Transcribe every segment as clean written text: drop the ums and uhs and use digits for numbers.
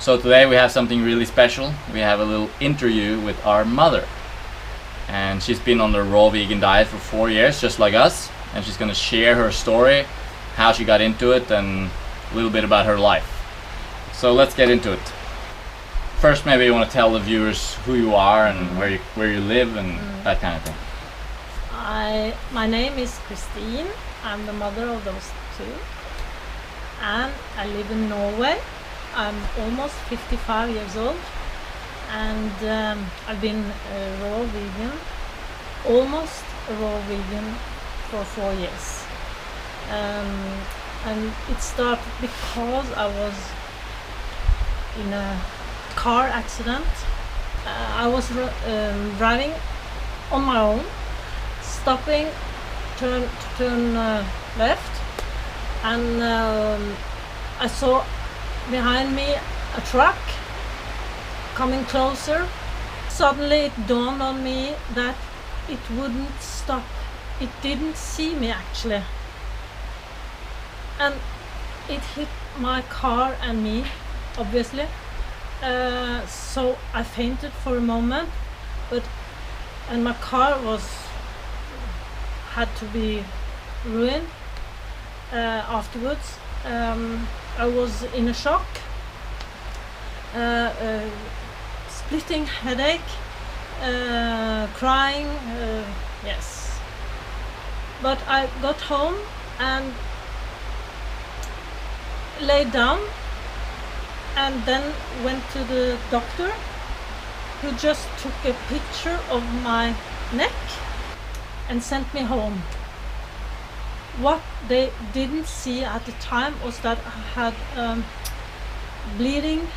So today we have something really special. We have a little interview with our mother. And she's been on the raw vegan diet for 4 years, just like us. And she's gonna share her story, how she got into it, and a little bit about her life. So let's get into it. First, maybe you want to tell the viewers who you are and where you live and that kind of thing. My name is Christine. I'm the mother of those two. And I live in Norway. I'm almost 55 years old. And I've been a raw vegan, almost a raw vegan for 4 years. And it started because I was in a car accident. I was driving on my own, stopping, turn left, and I saw behind me a truck coming closer. Suddenly it dawned on me that it wouldn't stop. It didn't see me actually, and it hit my car and me, obviously. So I fainted for a moment, and my car had to be ruined afterwards. I was in a shock, splitting headache, crying, yes. But I got home and laid down, and then went to the doctor, who just took a picture of my neck and sent me home. What they didn't see at the time was that I had bleeding.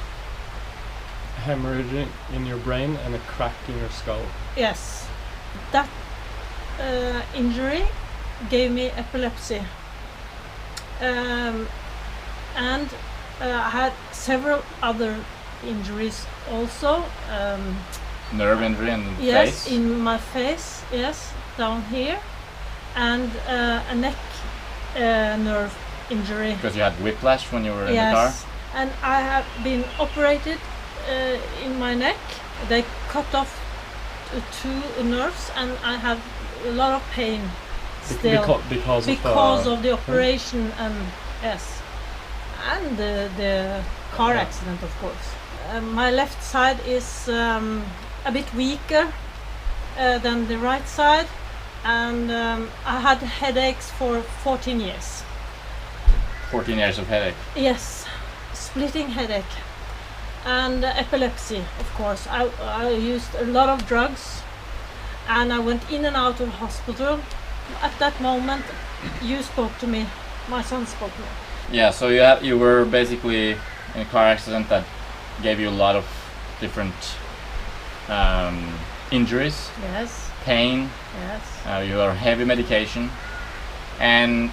Hemorrhaging in your brain and a crack in your skull. Yes, that injury gave me epilepsy, and I had several other injuries also. Nerve injury in the yes, face? in my face, yes, down here, and a neck nerve injury. Because you had whiplash when you were in the car? Yes, and I have been operated in my neck. They cut off 2 nerves, and I have a lot of pain still because of the operation, and yes, and the car accident, of course. My left side is a bit weaker than the right side, and I had headaches for 14 years. 14 years of headache? Yes, splitting headache, and epilepsy, of course. I used a lot of drugs, and I went in and out of hospital. At that moment, you spoke to me, my son spoke to me. Yeah, so you were basically in a car accident that gave you a lot of different injuries, Yes, pain, yes, you were on heavy medication, and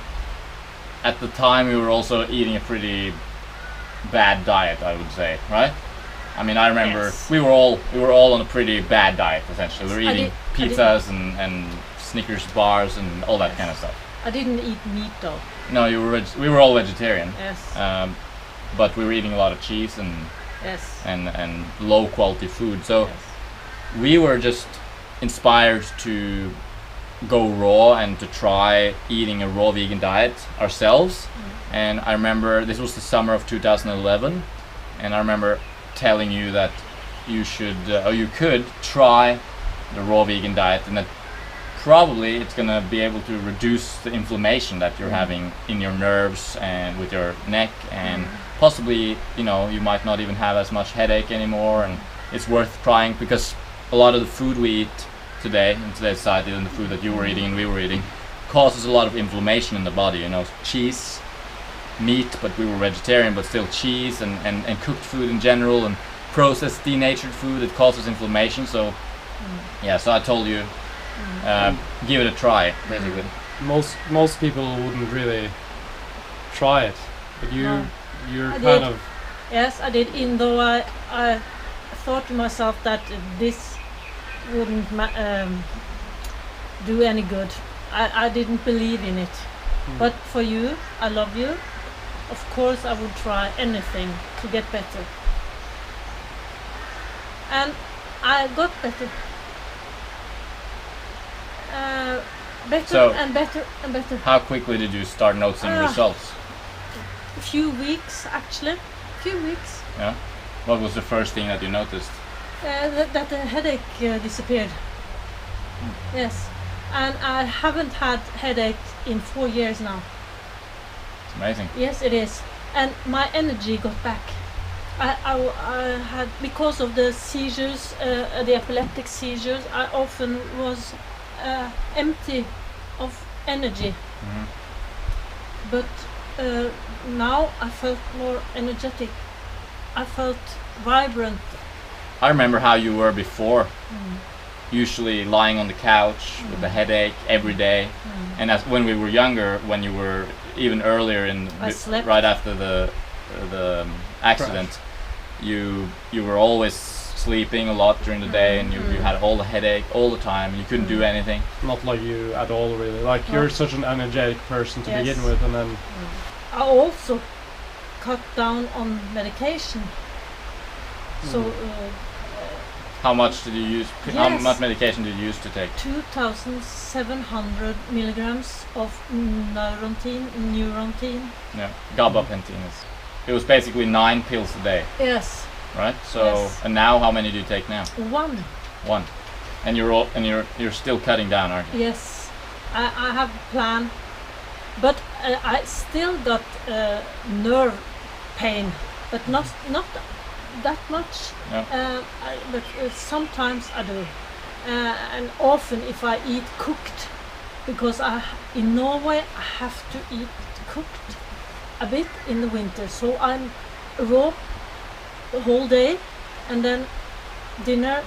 at the time you were also eating a pretty bad diet, I would say, right? I mean, I remember Yes. we were all on a pretty bad diet essentially. We were eating I pizzas and Snickers bars and all that kind of stuff. I didn't eat meat though. No, we were all vegetarian. Yes, But we were eating a lot of cheese yes, and low quality food. So yes. we were just inspired to go raw and to try eating a raw vegan diet ourselves. And I remember this was the summer of 2011, and I remember telling you that you should or you could try the raw vegan diet, and that probably it's gonna be able to reduce the inflammation that you're having in your nerves and with your neck, and possibly, you know, you might not even have as much headache anymore. And it's worth trying, because a lot of the food we eat today in today's society, and the food that you were eating and we were eating, causes a lot of inflammation in the body. You know, cheese, meat, but we were vegetarian, but still cheese and cooked food in general, and processed denatured food, it causes inflammation. So yeah, so I told you, give it a try, basically. Most people wouldn't really try it, but No. you're I kind did. of Yes, I did, even though I thought to myself that this wouldn't do any good. I didn't believe in it. But for you, I love you. Of course, I would try anything to get better. and I got better. Better So- and better and better. How quickly did you start noticing results? A few weeks actually. Few weeks. Yeah. What was the first thing that you noticed? That the headache disappeared. Yes, and I haven't had headache in 4 years now. It's amazing. Yes, it is, and my energy got back. I had, because of the seizures, the epileptic seizures, I often was empty of energy. Mhm. But now I felt more energetic. I felt vibrant. I remember how you were before. Usually lying on the couch with a headache every day. And as when we were younger, when you were even earlier I slept. right after the accident, you were always sleeping a lot during the day, and you had all the headache all the time, and you couldn't do anything. Not like you at all, really. Like you're such an energetic person to Yes. begin with, and then I also cut down on medication. So How much did you use? How Yes. much medication did you use to take? 2,700 milligrams of Neurontin. Yeah, gabapentin is. It was basically 9 pills a day, Yes, right? So Yes. and now how many do you take now? one. One. And you're still cutting down, aren't you? Yes, I have a plan, but I still got nerve pain, but not that much. Yeah. But sometimes I do, and often if I eat cooked, because in Norway I have to eat cooked a bit in the winter, so I'm raw the whole day, and then dinner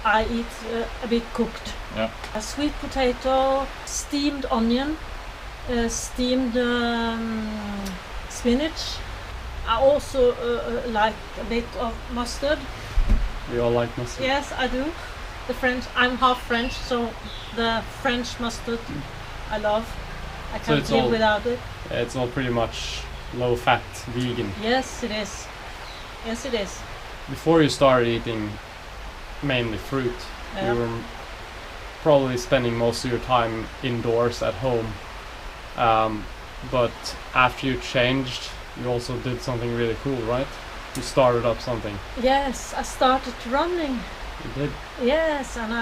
I eat a bit cooked. Yeah. A sweet potato, steamed onion, steamed spinach. I also like a bit of mustard. we all like mustard. Yes, I do. The French. I'm half French, so the French mustard I love. I So can't it's live all- without it. It's all pretty much low-fat vegan. Yes, it is. Yes, it is. Before you started eating mainly fruit, Yeah. you were probably spending most of your time indoors at home. But after you changed, you also did something really cool, right? You started up something. Yes, I started running. You did. Yes, and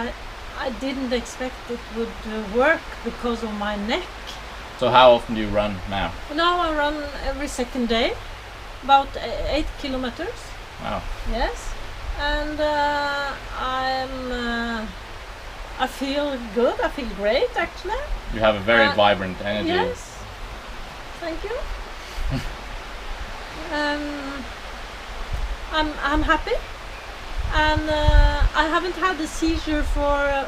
I didn't expect it would work because of my neck. So how often do you run now? Now I run every second day, about 8 kilometers. Wow. Yes, and I feel good. I feel great, actually. You have a very vibrant Yes. energy. Thank you. I'm happy, and I haven't had a seizure for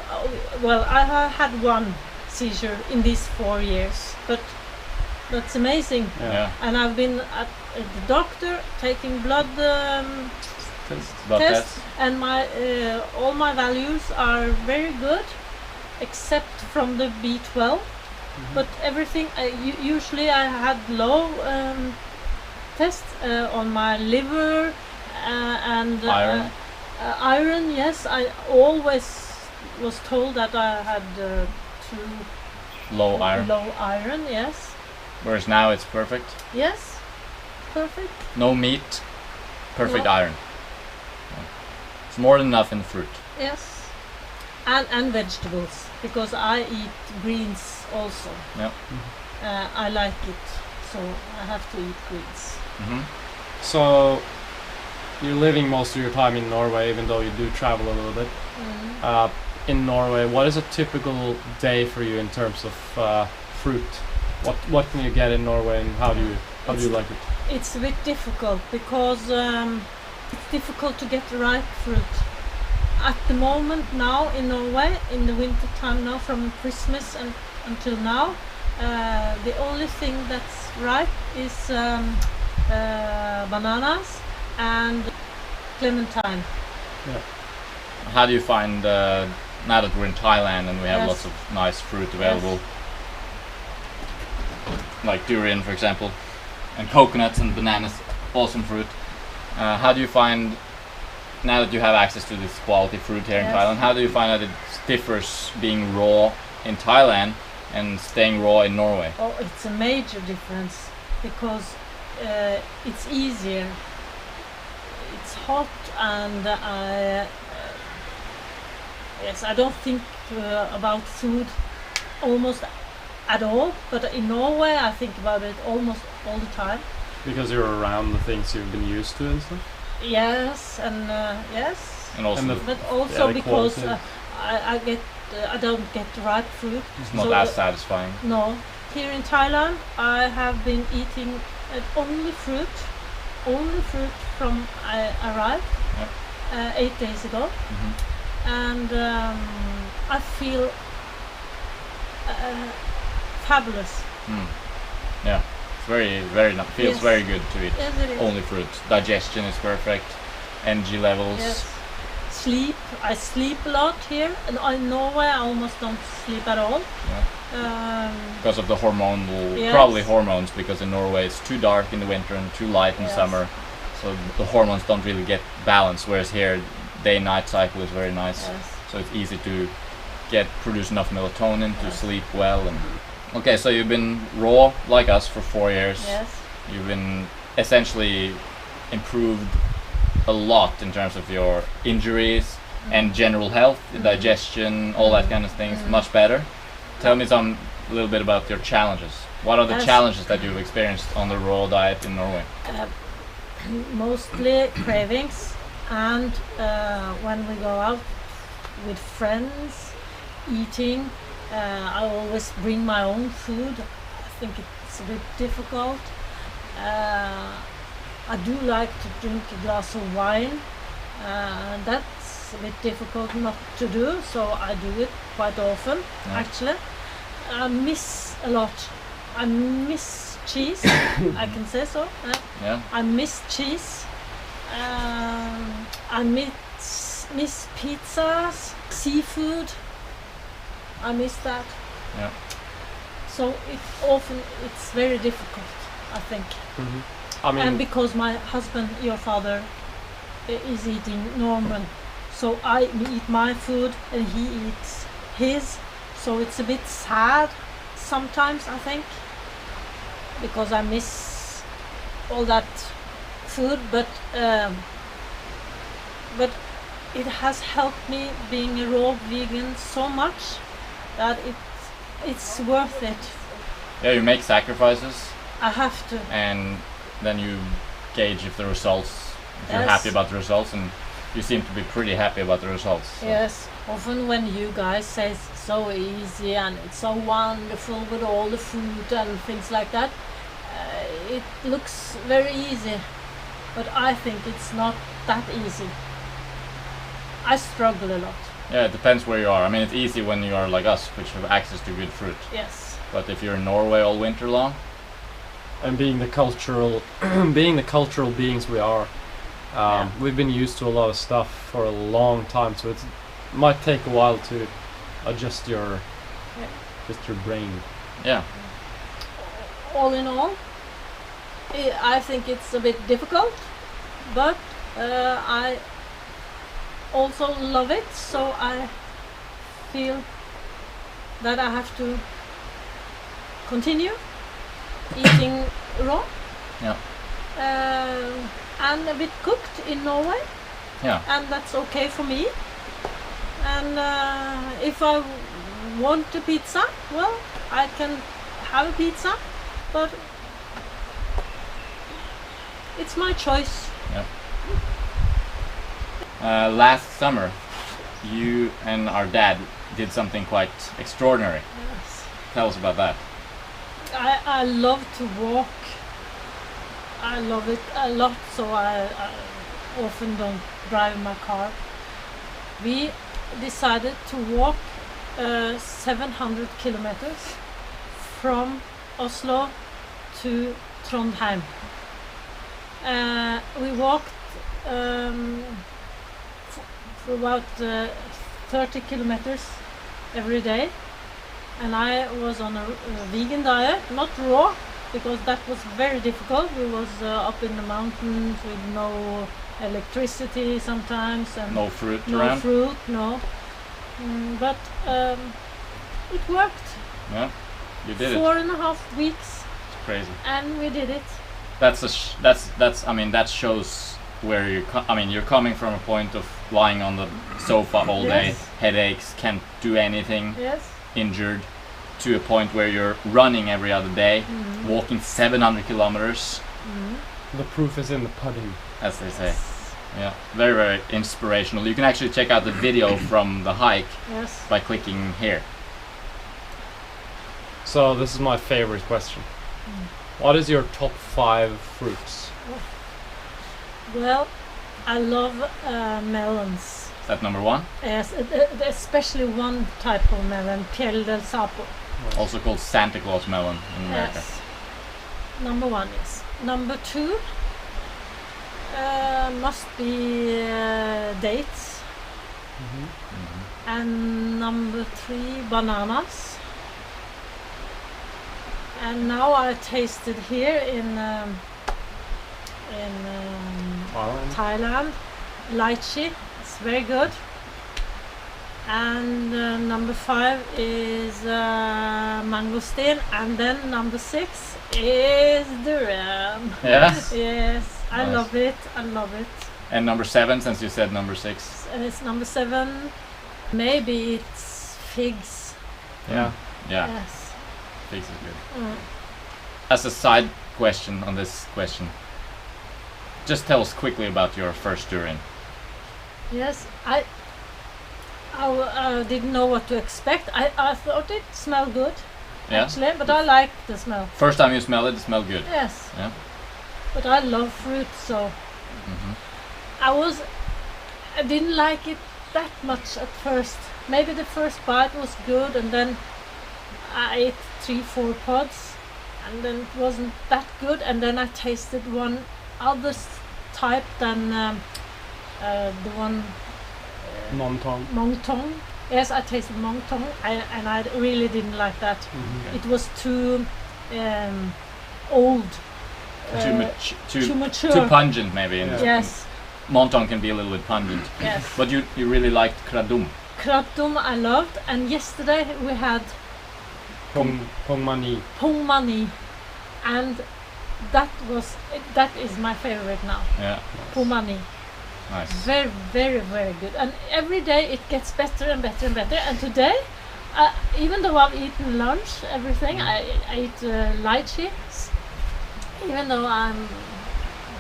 well, I have had one seizure in these 4 years, but that's amazing. Yeah. And I've been at the doctor taking blood Blood tests, tests. and my all my values are very good, except from the B12. But everything, usually I had low tests on my liver and Iron. iron. Yes, I always was told that I had too Low iron. low iron. Yes, Whereas now it's perfect. yes, perfect. No meat. Perfect No. iron. Yeah. It's more than enough in the fruit. Yes, and vegetables, because I eat greens also. Yeah. I like it, so I have to eat greens. Hmm. So you're living most of your time in Norway, even though you do travel a little bit. In Norway, what is a typical day for you in terms of fruit? What can you get in Norway, and how do you like it? It's a bit difficult because it's difficult to get the right fruit. At the moment now in Norway, in the winter time now, from Christmas and until now, the only thing that's ripe is bananas and clementine. How do you find now that we're in Thailand and we have Yes. lots of nice fruit available, like durian, for example, and coconuts and bananas, awesome fruit. How do you find now that you have access to this quality fruit here in Yes. Thailand, how do you find that it differs being raw in Thailand and staying raw in Norway? Oh, it's a major difference because it's easier. It's hot, and I don't think about food almost at all. But in Norway, I think about it almost all the time. Because you're around the things you've been used to and stuff? Yes, and yes, And also, And the- but also the because quality. I don't get ripe fruit. it's not so, as satisfying. No, here in Thailand, I have been eating only fruit from I arrived 8 days ago, and I feel fabulous. Yeah, it's very feels Yes. very good to eat Yes, it is. only fruit. Digestion is perfect, energy levels. Yes. Sleep. I sleep a lot here, and in Norway I almost don't sleep at all. Because of the hormonal, Yes. probably hormones, because in Norway it's too dark in the winter and too light in Yes. summer, so the hormones don't really get balanced, whereas here day-night cycle is very nice, Yes. so it's easy to produce enough melatonin to Yes. sleep well. And okay, so you've been raw like us for 4 years. Yes. You've been essentially improved a lot in terms of your injuries and general health, digestion, all that kind of things, much better. Tell me a little bit about your challenges. What are the Yes. challenges that you've experienced on the raw diet in Norway? Mostly cravings, and when we go out with friends eating, I always bring my own food. I think it's a bit difficult. I do like to drink a glass of wine. That's a bit difficult not to do, so I do it quite often. Yeah. Actually, I miss a lot. I miss cheese. I can say so. Yeah, I miss cheese. I miss pizzas, seafood. I miss that. yeah. So it's very difficult, I think. I mean, And because my husband, your father, is eating Norman, so I eat my food and he eats his. So it's a bit sad sometimes, I think, because I miss all that food. But it has helped me being a raw vegan so much that it's worth it. Yeah, you make sacrifices I have to. and then you gauge if you're Yes. happy about the results, and you seem to be pretty happy about the results. So. Yes, often when you guys say it's so easy and it's so wonderful with all the food and things like that, it looks very easy, but I think it's not that easy. I struggle a lot. Yeah, it depends where you are. I mean, it's easy when you are like us, which have access to good fruit. Yes. But if you're in Norway all winter long, and being the cultural beings we are, we've been used to a lot of stuff for a long time, so it might take a while to adjust your brain. yeah, All in all, I think it's a bit difficult, but I also love it, so I feel that I have to continue eating raw yeah, and a bit cooked in Norway, yeah. and that's okay for me. And if I want a pizza, well, I can have a pizza, but it's my choice. Last summer, you and our dad did something quite extraordinary. Yes. Tell us about that. I love to walk. I love it a lot, so I often don't drive my car. We decided to walk 700 kilometers from Oslo to Trondheim. We walked for about 30 kilometers every day, and I was on a vegan diet, not raw, because that was very difficult. We was up in the mountains with no electricity sometimes, and No fruit no around. fruit, no. But it worked. Yeah, you did it. 4.5 weeks, It's crazy. and we did it. That's I mean that shows where you're coming from a point of lying on the sofa all day, Yes. headaches, can't do anything, Yes. injured, to a point where you're running every other day, walking 700 kilometers, The proof is in the pudding. as they say. Yeah, very, very inspirational. You can actually check out the video from the hike Yes. by clicking here. So this is my favorite question. What is your top 5 fruits? Well, I love melons. Is that number 1? Yes, especially one type of melon, Piel del Sapo. Also called Santa Claus melon in America. Yes. Number 1 is. Number 2 must be dates. And number 3, bananas. And now I tasted here in Thailand, lychee. It's very good. And number 5 is mangosteen, and then number 6 is durian. Yes. Yes, I Nice. love it. I love it. And number 7, since you said number 6. And it's number 7. Maybe it's figs. Yeah. Yeah, Yes. figs is good. Mm. As a side question on this question, just tell us quickly about your first durian. Yes, I didn't know what to expect. I thought it smelled good, Yeah. actually, but I like the smell. First time you smelled it, it smelled good. Yes. Yeah. But I love fruit, so Mhm. I didn't like it that much at first. Maybe the first bite was good, and then I ate 3-4 pods, and then it wasn't that good. And then I tasted one other type than the one Non-tong. Mongtong. Yes, I tasted Mongtong, and I really didn't like that. Okay. It was too old. Too mature. too pungent maybe. Yeah. Yes, Monton can be a little bit pungent. yes. But you really liked kradum. Kratom I loved, and yesterday we had Pong mani. Pong Mani, and that is my favorite now. Yeah. Pong Mani. Nice. Very, very, very good. And every day it gets better and better and better. And today, even though I've eaten lunch, everything, I ate lychee. Even though I'm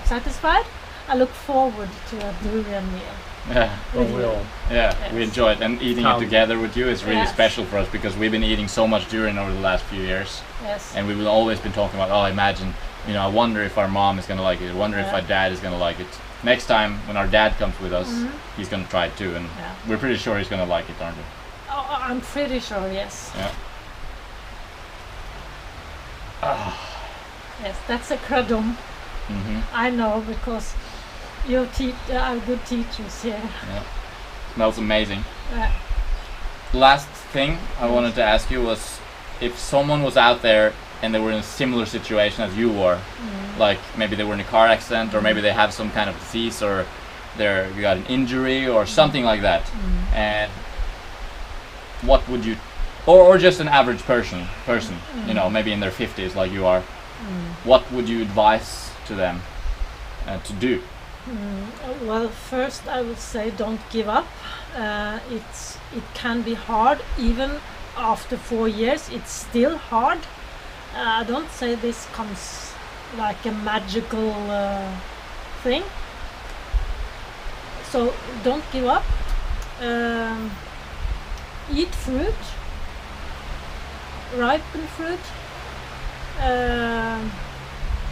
satisfied, I look forward to a durian meal. Yeah. with we you. all. Yeah, Yes. we enjoy it, and eating Count. it together with you is really Yes. special for us because we've been eating so much durian over the last few years, Yes. and we've always been talking about, oh, imagine, I wonder if our mom is gonna like it. I wonder if Yeah. our dad is gonna like it. Next time when our dad comes with us, he's gonna try it too, and Yeah. we're pretty sure he's gonna like it, aren't we? Oh, I'm pretty sure, yes. Yeah. Yes, that's a kradum. Mm-hmm. I know, because you are good teachers here. Yeah. Smells amazing. Uh, Last thing I wanted to ask you was if someone was out there and they were in a similar situation as you were, like maybe they were in a car accident, or maybe they have some kind of disease, or you got an injury or something like that, and what would you, or just an average person, maybe in their 50s like you are, what would you advise to them to do? Well, first I would say don't give up. It can be hard, even after 4 years. It's still hard. I don't say this comes like a magical thing. So don't give up. Eat fruit, ripen fruit.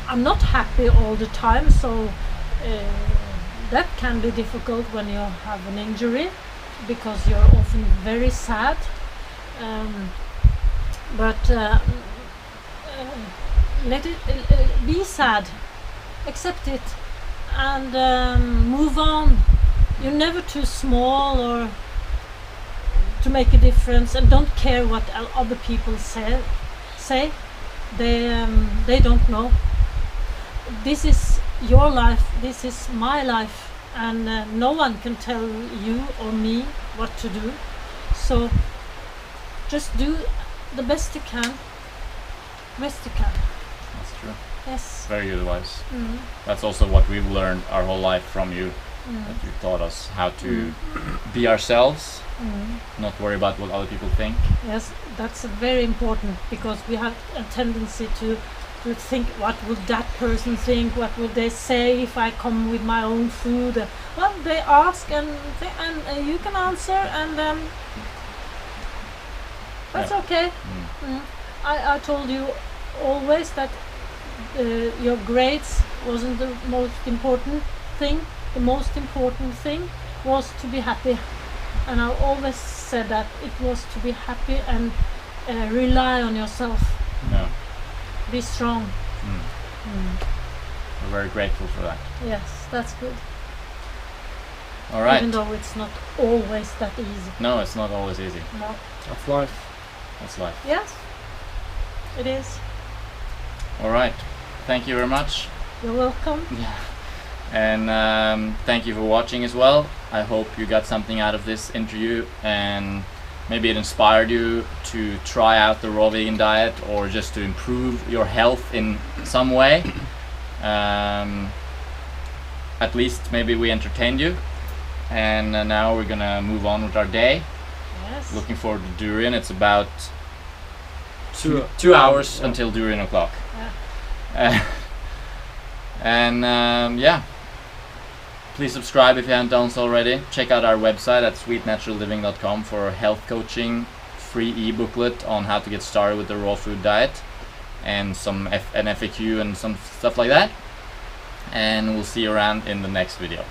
I'm not happy all the time, so that can be difficult when you have an injury, because you're often very sad. But let it be sad, accept it, and move on. You're never too small or to make a difference, and don't care what other people say. They don't know. This is your life. This is my life. and no one can tell you or me what to do. So just do the best you can. Best you can. That's true. Yes. Very good advice. Mm. That's also what we've learned our whole life from you. Mm. That you taught us how to be ourselves, Mm. not worry about what other people think. Yes, that's very important, because we have a tendency to think, what would that person think, what would they say if I come with my own food. Well, they ask, and you can answer, and that's Yeah. okay. Mm. I told you always that your grades wasn't the most important thing. The most important thing was to be happy, and I always said that it was to be happy and rely on yourself. Yeah. Be strong. Mm. Mm. We're very grateful for that. Yes, that's good. All right. Even though it's not always that easy. No, it's not always easy. No. That's life. That's life. Yes, it is. All right. Thank you very much. You're welcome. Yeah. And thank you for watching as well. I hope you got something out of this interview, and maybe it inspired you to try out the raw vegan diet, or just to improve your health in some way. At least maybe we entertained you. And now we're gonna move on with our day. Yes. Looking forward to durian. It's about Two- 2 hours until durian o'clock. Yeah. Yeah, please subscribe if you haven't done so already. Check out our website at sweetnaturalliving.com for health coaching, free e-booklet on how to get started with the raw food diet, and an FAQ and some stuff like that. And we'll see you around in the next video.